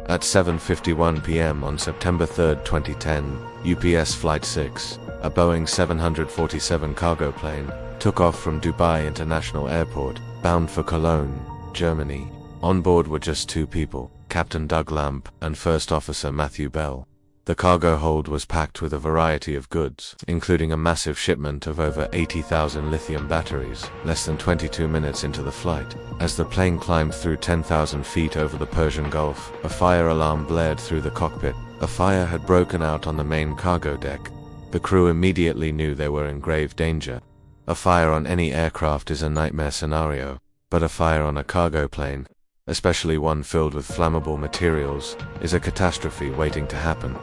At 7:51 p.m. on September 3, 2010, UPS Flight 6, a Boeing 747 cargo plane, took off from Dubai International Airport, bound for Cologne, Germany. On board were just two people, Captain Doug Lamp and First Officer Matthew Bell. The cargo hold was packed with a variety of goods, including a massive shipment of over 80,000 lithium batteries, less than 22 minutes into the flight. As the plane climbed through 10,000 feet over the Persian Gulf, a fire alarm blared through the cockpit. A fire had broken out on the main cargo deck. The crew immediately knew they were in grave danger. A fire on any aircraft is a nightmare scenario, but a fire on a cargo plane, especially one filled with flammable materials, is a catastrophe waiting to happen.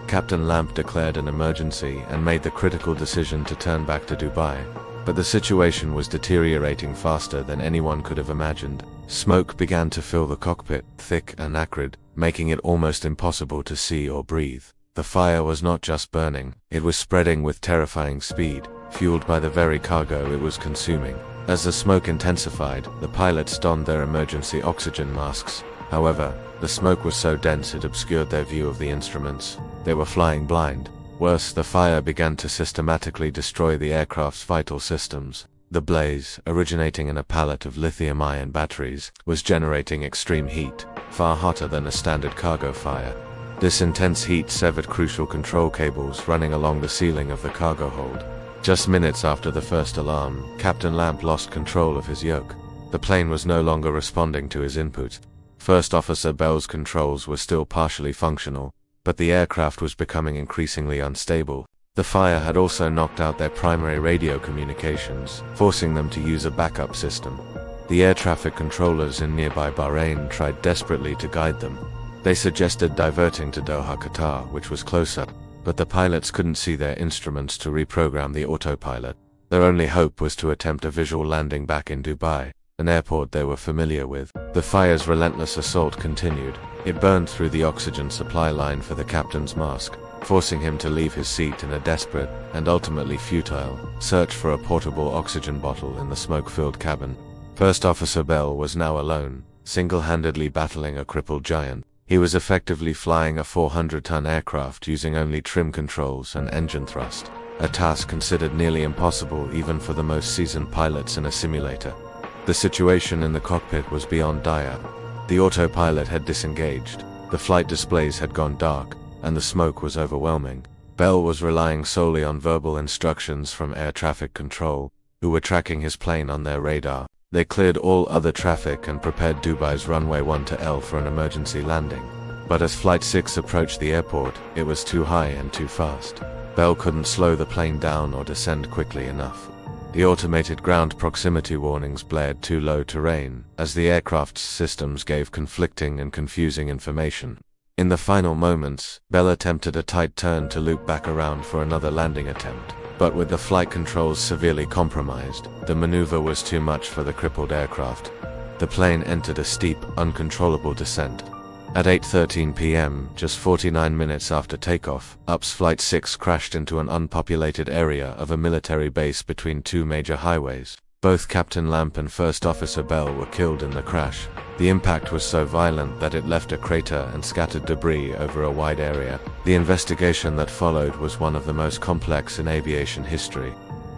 Captain Lamp declared an emergency and made the critical decision to turn back to Dubai. But the situation was deteriorating faster than anyone could have imagined. Smoke began to fill the cockpit, thick and acrid, making it almost impossible to see or breathe. The fire was not just burning, it was spreading with terrifying speed, fueled by the very cargo it was consuming. As the smoke intensified, the pilots donned their emergency oxygen masks. However, the smoke was so dense it obscured their view of the instruments. They were flying blind. Worse, the fire began to systematically destroy the aircraft's vital systems. The blaze, originating in a pallet of lithium-ion batteries, was generating extreme heat, far hotter than a standard cargo fire. This intense heat severed crucial control cables running along the ceiling of the cargo hold. Just minutes after the first alarm, Captain Lamp lost control of his yoke. The plane was no longer responding to his input. First Officer Bell's controls were still partially functional, but the aircraft was becoming increasingly unstable. The fire had also knocked out their primary radio communications, forcing them to use a backup system. The air traffic controllers in nearby Bahrain tried desperately to guide them. They suggested diverting to Doha, Qatar, which was closer, but the pilots couldn't see their instruments to reprogram the autopilot. Their only hope was to attempt a visual landing back in Dubai, an airport they were familiar with. The fire's relentless assault continued. It burned through the oxygen supply line for the captain's mask, forcing him to leave his seat in a desperate, and ultimately futile, search for a portable oxygen bottle in the smoke-filled cabin. First Officer Bell was now alone, single-handedly battling a crippled giant. He was effectively flying a 400-ton aircraft using only trim controls and engine thrust, a task considered nearly impossible even for the most seasoned pilots in a simulator. The situation in the cockpit was beyond dire. The autopilot had disengaged, the flight displays had gone dark, and the smoke was overwhelming. Bell was relying solely on verbal instructions from air traffic control, who were tracking his plane on their radar. They cleared all other traffic and prepared Dubai's runway 1-L for an emergency landing. But as Flight 6 approached the airport, it was too high and too fast. Bell couldn't slow the plane down or descend quickly enough. The automated ground proximity warnings blared too low terrain, as the aircraft's systems gave conflicting and confusing information. In the final moments, Bell attempted a tight turn to loop back around for another landing attempt. But with the flight controls severely compromised, the maneuver was too much for the crippled aircraft. The plane entered a steep, uncontrollable descent. At 8:13 p.m., just 49 minutes after takeoff, UPS Flight 6 crashed into an unpopulated area of a military base between two major highways. Both Captain Lamp and First Officer Bell were killed in the crash. The impact was so violent that it left a crater and scattered debris over a wide area. The investigation that followed was one of the most complex in aviation history.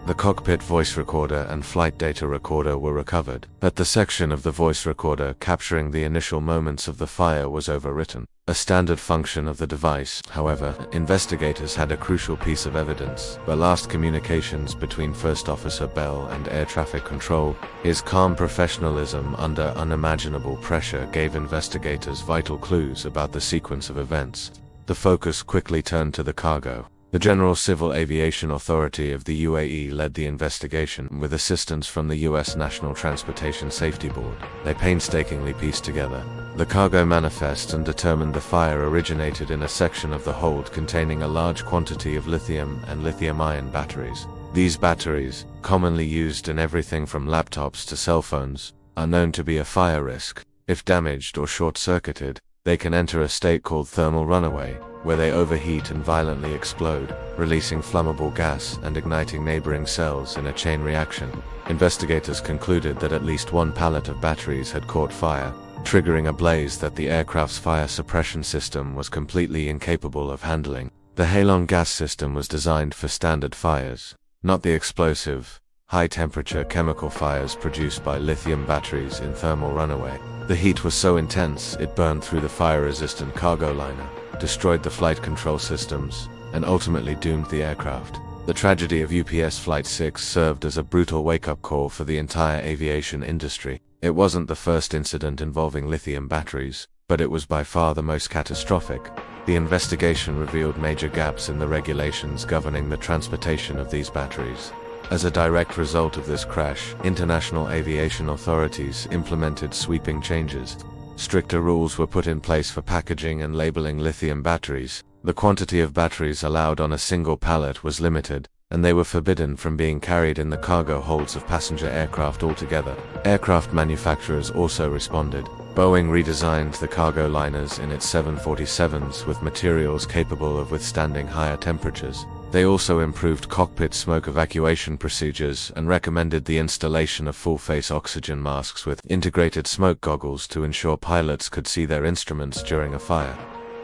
The cockpit voice recorder and flight data recorder were recovered, but the section of the voice recorder capturing the initial moments of the fire was overwritten. A standard function of the device, however, investigators had a crucial piece of evidence: the last communications between First Officer Bell and air traffic control. His calm professionalism under unimaginable pressure gave investigators vital clues about the sequence of events. The focus quickly turned to the cargo. The General Civil Aviation Authority of the UAE led the investigation, with assistance from the US National Transportation Safety Board. They painstakingly pieced together the cargo manifest and determined the fire originated in a section of the hold containing a large quantity of lithium and lithium-ion batteries. These batteries, commonly used in everything from laptops to cell phones, are known to be a fire risk. If damaged or short-circuited, they can enter a state called thermal runaway, where they overheat and violently explode, releasing flammable gas and igniting neighboring cells in a chain reaction. Investigators concluded that at least one pallet of batteries had caught fire. triggering a blaze that the aircraft's fire suppression system was completely incapable of handling. The halon gas system was designed for standard fires, not the explosive, high-temperature chemical fires produced by lithium batteries in thermal runaway. The heat was so intense it burned through the fire-resistant cargo liner, destroyed the flight control systems, and ultimately doomed the aircraft. The tragedy of UPS Flight 6 served as a brutal wake-up call for the entire aviation industry. It wasn't the first incident involving lithium batteries, but it was by far the most catastrophic. The investigation revealed major gaps in the regulations governing the transportation of these batteries. As a direct result of this crash, international aviation authorities implemented sweeping changes. Stricter rules were put in place for packaging and labeling lithium batteries. The quantity of batteries allowed on a single pallet was limited, and they were forbidden from being carried in the cargo holds of passenger aircraft altogether. Aircraft manufacturers also responded. Boeing redesigned the cargo liners in its 747s with materials capable of withstanding higher temperatures. They also improved cockpit smoke evacuation procedures and recommended the installation of full-face oxygen masks with integrated smoke goggles to ensure pilots could see their instruments during a fire.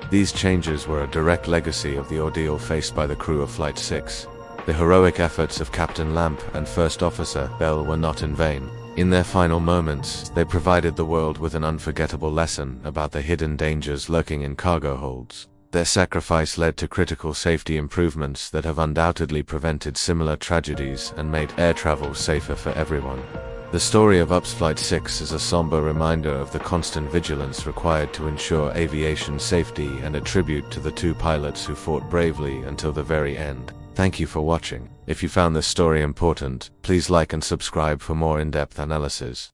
These changes were a direct legacy of the ordeal faced by the crew of Flight 6. The heroic efforts of Captain Lamp and First Officer Bell were not in vain. In their final moments, they provided the world with an unforgettable lesson about the hidden dangers lurking in cargo holds. Their sacrifice led to critical safety improvements that have undoubtedly prevented similar tragedies and made air travel safer for everyone. The story of UPS Flight 6 is a somber reminder of the constant vigilance required to ensure aviation safety and a tribute to the two pilots who fought bravely until the very end. Thank you for watching. If you found this story important, please like and subscribe for more in-depth analysis.